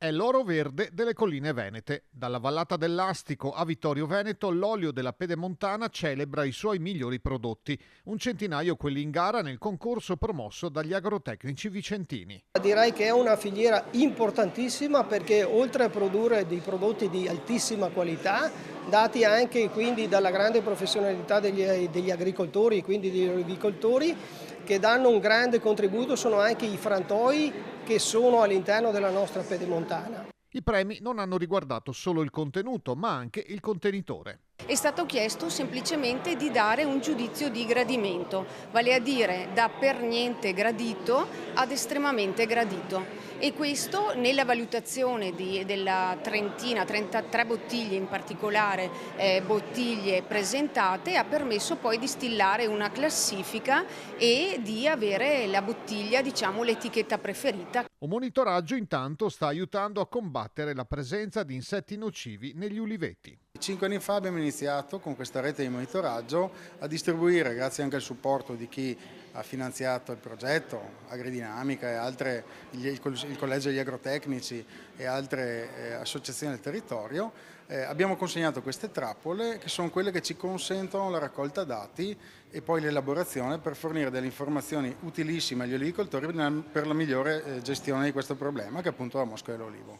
È l'oro verde delle colline venete. Dalla vallata dell'Astico a Vittorio Veneto, l'olio della Pedemontana celebra i suoi migliori prodotti. Un centinaio quelli in gara nel concorso promosso dagli agrotecnici vicentini. Direi che è una filiera importantissima perché oltre a produrre dei prodotti di altissima qualità, dati anche quindi dalla grande professionalità degli agricoltori e quindi degli olivicoltori, che danno un grande contributo, sono anche i frantoi che sono all'interno della nostra Pedemontana. I premi non hanno riguardato solo il contenuto, ma anche il contenitore. È stato chiesto semplicemente di dare un giudizio di gradimento, vale a dire da per niente gradito ad estremamente gradito. E questo nella valutazione della trentina, 33 bottiglie in particolare, bottiglie presentate, ha permesso poi di stillare una classifica e di avere la bottiglia, diciamo, l'etichetta preferita. Un monitoraggio intanto sta aiutando a combattere la presenza di insetti nocivi negli uliveti. 5 anni fa abbiamo iniziato con questa rete di monitoraggio a distribuire, grazie anche al supporto di chi ha finanziato il progetto, Agridinamica e altre, il Collegio degli Agrotecnici e altre associazioni del territorio, abbiamo consegnato queste trappole che sono quelle che ci consentono la raccolta dati e poi l'elaborazione per fornire delle informazioni utilissime agli olivicoltori per la migliore gestione di questo problema che è appunto la mosca dell'olivo.